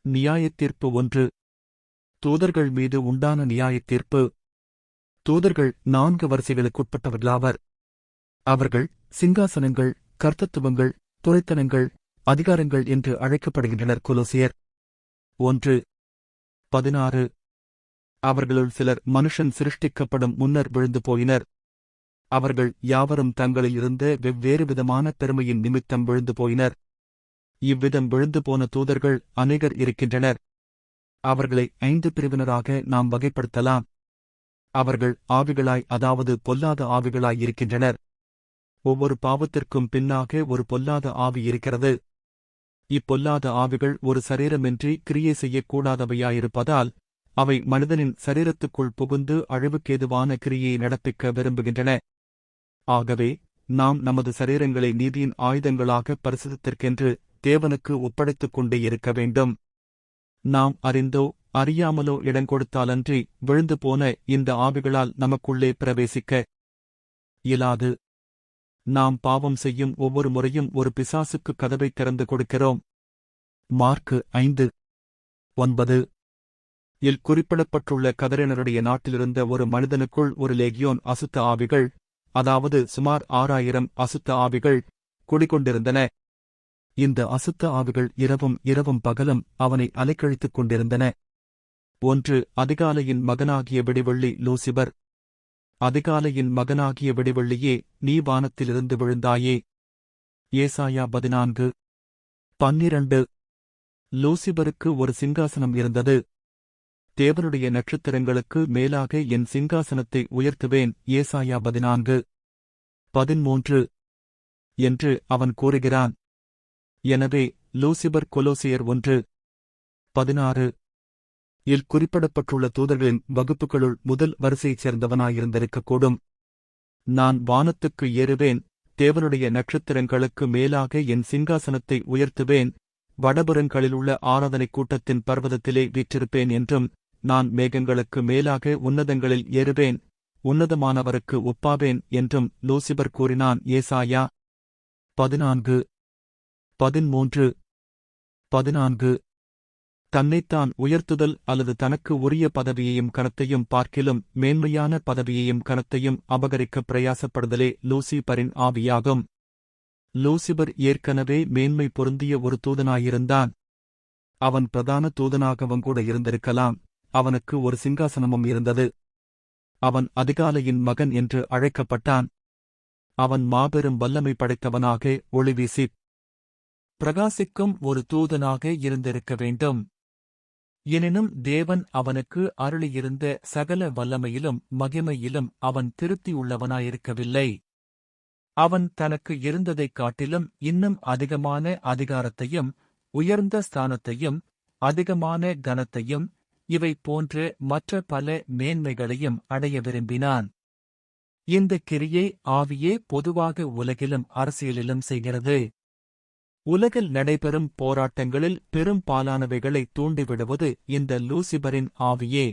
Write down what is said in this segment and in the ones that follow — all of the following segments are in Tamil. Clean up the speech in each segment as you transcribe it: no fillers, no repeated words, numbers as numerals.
நியாயத்தீர்ப்பு 1. தூதர்கள் மீது உண்டான நியாயத்தீர்ப்பு. தூதர்கள் 4 வரிசைகளுக்குட்பட்டவர்களாவர். அவர்கள் சிங்காசனங்கள், கர்த்தத்துவங்கள், துரைத்தனங்கள், அதிகாரங்கள் என்று அழைக்கப்படுகின்றனர். கொலோசியர் 1:16. அவர்களுள் சிலர் மனுஷன் சிருஷ்டிக்கப்படும் முன்னர் விழுந்து போயினர். அவர்கள் யாவரும் தங்களில் இருந்த வெவ்வேறு விதமான பெருமையின் நிமித்தம் விழுந்து போயினர். இவ்விதம் விழுந்து போன தூதர்கள் அநேகர் இருக்கின்றனர். அவர்களை 5 பிரிவினராக நாம் வகைப்படுத்தலாம். அவர்கள் ஆவிகளாய், அதாவது பொல்லாத ஆவிகளாய் இருக்கின்றனர். ஒவ்வொரு பாவத்திற்கும் பின்னாக ஒரு பொல்லாத ஆவி இருக்கிறது. இப்பொல்லாத ஆவிகள் ஒரு சரீரமின்றி கிரியை செய்யக்கூடாதவையாயிருப்பதால் அவை மனிதனின் சரீரத்துக்குள் புகுந்து அழிவுக்கேதுவான கிரியை நடப்பிக்க விரும்புகின்றன. ஆகவே நாம் நமது சரீரங்களை நீதியின் ஆயுதங்களாக பரிசுத்தத்திற்கென்று தேவனுக்கு ஒப்படைத்துக் கொண்டே இருக்க வேண்டும். நாம் அறிந்தோ அறியாமலோ இடங்கொடுத்தாலன்றி விழுந்து போன இந்த ஆவிகளால் நமக்குள்ளே பிரவேசிக்க இயலாது. நாம் பாவம் செய்யும் ஒவ்வொரு முறையும் ஒரு பிசாசுக்கு கதவை திறந்து கொடுக்கிறோம். மார்க்கு 5:9 இல் குறிப்பிடப்பட்டுள்ள கதறினருடைய நாட்டிலிருந்த ஒரு மனிதனுக்குள் ஒரு லேகியோன் அசுத்த ஆவிகள், அதாவது சுமார் 6000 அசுத்த ஆவிகள் குடிகொண்டிருந்தன. இந்த அசுத்த ஆவிகள் இரவும் பகலும் அவனை அலைக்கழித்துக் கொண்டிருந்தன. 1. அதிகாலையின் மகனாகிய விடிவெள்ளி லூசிபர். அதிகாலையின் மகனாகிய விடிவெள்ளியே, நீ வானத்திலிருந்து விழுந்தாயே. ஏசாயா 14:12. லூசிபருக்கு ஒரு சிங்காசனம் இருந்தது. தேவனுடைய நட்சத்திரங்களுக்கு மேலாக என் சிங்காசனத்தை உயர்த்துவேன். ஏசாயா 14:13 என்று அவன் கூறுகிறான். எனவே லூசிபர் கொலோசியர் 1:16 இல் குறிப்பிடப்பட்டுள்ள தூதர்களின் வகுப்புகளுள் முதல் வரிசையைச் சேர்ந்தவனாயிருந்திருக்கக்கூடும். நான் வானத்துக்கு ஏறுவேன், தேவனுடைய நட்சத்திரங்களுக்கு மேலாக என் சிங்காசனத்தை உயர்த்துவேன், வடபுறங்களிலுள்ள ஆராதனைக் கூட்டத்தின் பர்வதத்திலே வீற்றிருப்பேன் என்றும், நான் மேகங்களுக்கு மேலாக உன்னதங்களில் ஏறுவேன், உன்னதமானவருக்கு ஒப்பாவேன் என்றும் லூசிபர் கூறினான். ஏசாயா 14:13-14 தன்னைத்தான் உயர்த்துதல் அல்லது தனக்கு உரிய பதவியையும் கனத்தையும் பார்க்கிலும் மேன்மையான பதவியையும் கனத்தையும் அபகரிக்க பிரயாசப்படுதலே லூசிபரின் ஆவியாகும். லூசிபர் ஏற்கனவே மேன்மை பொருந்திய ஒரு தூதனாயிருந்தான். அவன் பிரதான தூதனாகவும் கூட இருந்திருக்கலாம். அவனுக்கு ஒரு சிங்காசனமும் இருந்தது. அவன் அதிகாலையின் மகன் என்று அழைக்கப்பட்டான். அவன் மாபெரும் வல்லமை படைத்தவனாக ஒளிவீசிப் பிரகாசிக்கும் ஒரு தூதனாக இருந்திருக்க வேண்டும். எனினும் தேவன் அவனுக்கு அருளியிருந்த சகல வல்லமையிலும் மகிமையிலும் அவன் திருப்தியுள்ளவனாயிருக்கவில்லை. அவன் தனக்கு இருந்ததைக் காட்டிலும் இன்னும் அதிகமான அதிகாரத்தையும் உயர்ந்த ஸ்தானத்தையும் அதிகமான கனத்தையும் இவை போன்ற மற்ற பல மேன்மைகளையும் அடைய விரும்பினான். இந்த கிரியை ஆவியே பொதுவாக உலகிலும் அரசியலிலும் செய்கிறது. உலகில் நடைபெறும் போராட்டங்களில் பெரும்பாலானவைகளை தூண்டிவிடுவது இந்த லூசிபரின் ஆவியே.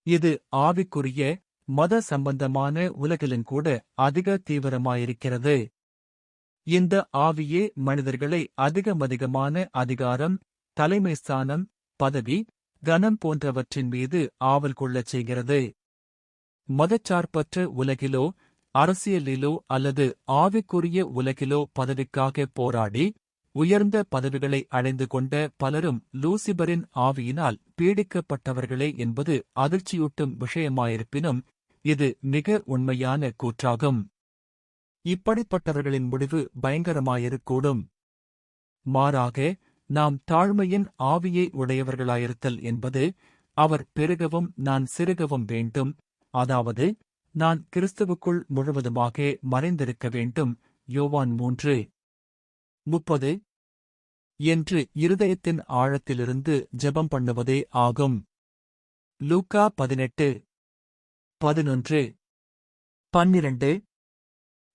இது ஆவிக்குரிய மத சம்பந்தமான உலகிலும் கூட அதிக தீவிரமாயிருக்கிறது. இந்த ஆவியே மனிதர்களை அதிகமதிகமான அதிகாரம், தலைமை ஸ்தானம், பதவி, கனம் போன்றவற்றின் மீது ஆவல் கொள்ளச் செய்கிறது. மதச்சார்பற்ற உலகிலோ அரசியலிலோ அல்லது ஆவிக்குரிய உலகிலோ பதவிக்காக போராடி உயர்ந்த பதவிகளை அடைந்து கொண்ட பலரும் லூசிபரின் ஆவியினால் பீடிக்கப்பட்டவர்களே என்பது அதிர்ச்சியூட்டும் விஷயமாயிருப்பினும் இது மிக உண்மையான கூற்றாகும். இப்படிப்பட்டவர்களின் முடிவு பயங்கரமாயிருக்கூடும். மாறாக நாம் தாழ்மையின் ஆவியை உடையவர்களாயிருத்தல் என்பது அவர் பெருகவும் நான் சிறுகவும் வேண்டும், அதாவது நான் கிறிஸ்துவுக்குள் முழுவதுமாக மறைந்திருக்க வேண்டும். யோவான் 3:30 என்று இருதயத்தின் ஆழத்திலிருந்து ஜெபம் பண்ணுவதே ஆகும். லூக்கா 18:11-12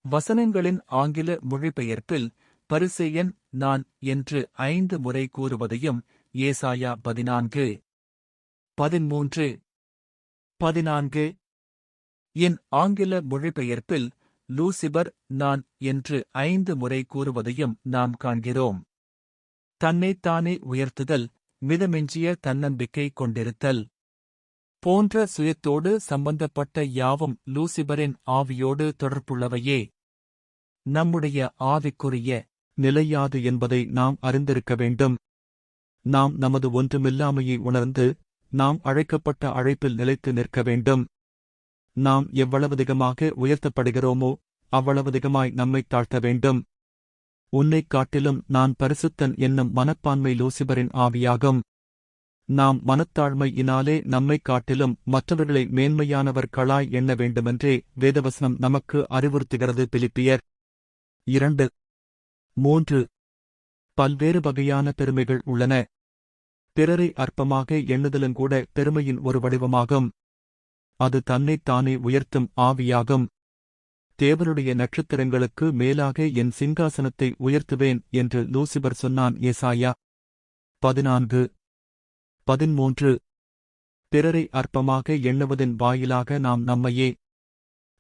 வசனங்களின் ஆங்கில மொழிபெயர்ப்பில் பரிசேயன் நான் என்று 5 முறை கூறுவதையும் ஏசாயா 14:13-14 என் ஆங்கில மொழிபெயர்ப்பில் லூசிபர் நான் என்று 5 முறை கூறுவதையும் நாம் காண்கிறோம். தன்னைத்தானே உயர்த்துதல், மிதமிஞ்சிய தன்னம்பிக்கை கொண்டிருத்தல் போன்ற சுயத்தோடு சம்பந்தப்பட்ட யாவும் லூசிபரின் ஆவியோடு தொடர்புள்ளவையே. நம்முடைய ஆவிக்குரிய நிலையாது என்பதை நாம் அறிந்திருக்க வேண்டும். நாம் நமது ஒன்றுமில்லாமையை உணர்ந்து நாம் அழைக்கப்பட்ட அழைப்பில் நிலைத்து நிற்க வேண்டும். நாம் எவ்வளவதிகமாக உயர்த்தப்படுகிறோமோ அவ்வளவதிகமாய் நம்மைத் தாழ்த்த வேண்டும். உன்னைக் காட்டிலும் நான் பரிசுத்தன் என்னும் மனப்பான்மை லூசிபரின் ஆவியாகும். நாம் மனத்தாழ்மையினாலே நம்மைக் காட்டிலும் மற்றவர்களை மேன்மையானவர்களாய் எண்ண வேண்டுமென்றே வேதவசனம் நமக்கு அறிவுறுத்துகிறது. பிலிப்பியர் 2:3. பல்வேறு வகையான பெருமைகள் உள்ளன. பிறரை அற்பமாக எண்ணுதலுங்கூட பெருமையின் ஒரு வடிவமாகும். அது தன்னைத்தானே உயர்த்தும் ஆவியாகும். தேவனுடைய நட்சத்திரங்களுக்கு மேலாக என் சிங்காசனத்தை உயர்த்துவேன் என்று லூசிபர் சொன்னான். ஏசாயா 14:13. பிறரை அற்பமாக எண்ணுவதின் வாயிலாக நாம் நம்மையே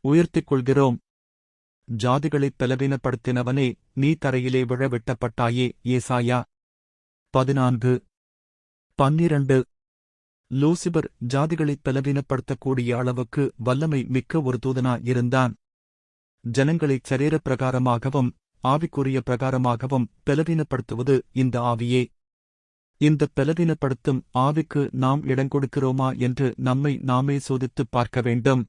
உயர்த்திக் கொள்கிறோம். ஜாதிகளைப் பலவீனப்படுத்தினவனே, நீ தரையிலே விழ வெட்டப்பட்டாயே. ஏசாயா 14:12. லூசிபர் ஜாதிகளைப் பலவீனப்படுத்தக்கூடிய அளவுக்கு வல்லமை மிக்க ஒரு தூதனாயிருந்தான். ஜனங்களைச் சரீரப் பிரகாரமாகவும் ஆவிக்குரிய பிரகாரமாகவும் பலவீனப்படுத்துவது இந்த ஆவியே. இந்த பலவீனப்படுத்தும் ஆவிக்கு நாம் இடங்கொடுக்கிறோமா என்று நம்மை நாமே சோதித்துப் பார்க்க வேண்டும்.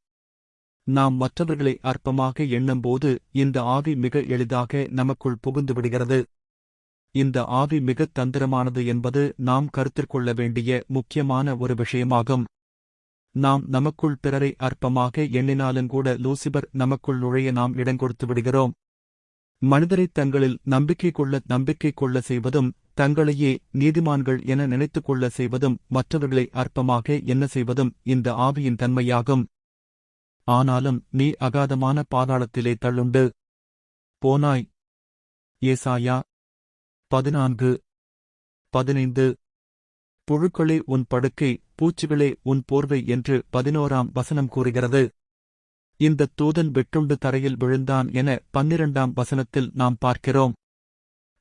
நாம் மற்றவர்களை அற்பமாக எண்ணும்போது இந்த ஆவி மிக எளிதாக நமக்குள் புகுந்து விடுகிறது. இந்த ஆவி மிகத் தந்திரமானது என்பது நாம் கருத்திற்கொள்ள வேண்டிய முக்கியமான ஒரு விஷயமாகும். நாம் நமக்குள் பிறரை அற்பமாக எண்ணினாலுங்கூட லூசிபர் நமக்குள் நுழைய நாம் இடங்கொடுத்து விடுகிறோம். மனிதரைத் தங்களில் நம்பிக்கை கொள்ள செய்வதும் தங்களையே நீதிமான்கள் என நினைத்துக் கொள்ள செய்வதும் மற்றவர்களை அற்பமாக எண்ண செய்வதும் இந்த ஆவியின் தன்மையாகும். ஆனாலும் நீ அகாதமான பாதாளத்திலே தள்ளுண்டு போனாய். ஏசாயா 14:15. புழுக்களே உன் படுக்கை, பூச்சிகளே உன் போர்வை என்று 11ஆம் வசனம் கூறுகிறது. இந்தத் தூதன் வெட்டுண்டு தரையில் விழுந்தான் என 12ஆம் வசனத்தில் நாம் பார்க்கிறோம்.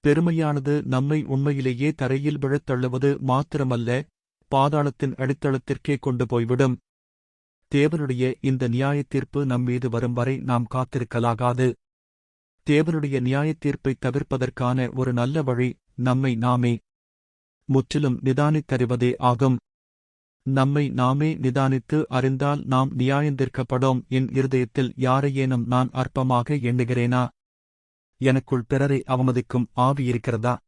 பெருமையானது நம்மை உண்மையிலேயே தரையில் விழத் தள்ளுவது மாத்திரமல்ல, பாதாளத்தின் அடித்தளத்திற்கே கொண்டு போய்விடும். தேவனுடைய இந்த நியாயத்தீர்ப்பு நம்மீது வரும் வரை நாம் காத்திருக்கலாகாது. தேவனுடைய நியாயத்தீர்ப்பைத் தவிர்ப்பதற்கான ஒரு நல்ல வழி நம்மை நாமே முற்றிலும் நிதானித்தறிவதே ஆகும். நம்மை நாமே நிதானித்து அறிந்தால் நாம் நியாயந்தீர்க்கப்படோம். என் இருதயத்தில் யாரையேனும் நான் அற்பமாக எண்ணுகிறேனா? எனக்குள் பிறரை அவமதிக்கும் ஆவி இருக்கிறதா?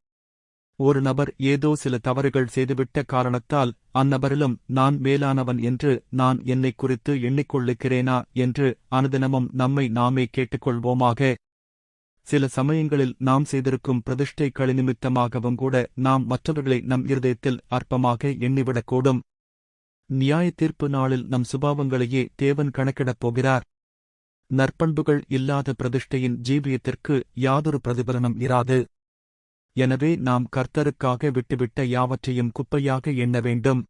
ஒரு நபர் ஏதோ சில தவறுகள் செய்துவிட்ட காரணத்தால் அந்நபரிலும் நான் மேலானவன் என்று நான் என்னைக் குறித்து எண்ணிக்கொள்ளுகிறேனா என்று அனுதினமும் நம்மை நாமே கேட்டுக்கொள்வோமாக. சில சமயங்களில் நாம் செய்திருக்கும் பிரதிஷ்டைகளின் நிமித்தமாகவும் கூட நாம் மற்றவர்களை நம் இருதயத்தில் அற்பமாக எண்ணிவிடக்கூடும். நியாயத்தீர்ப்பு நாளில் நம் சுபாவங்களையே தேவன் கணக்கிடப் போகிறார். நற்பண்புகள் இல்லாத பிரதிஷ்டையின் ஜீவியத்திற்கு யாதொரு பிரதிபலனும் இராது. எனவே நாம் கர்த்தருக்காக விட்டுவிட்ட யாவற்றையும் குப்பையாக எண்ண வேண்டும்.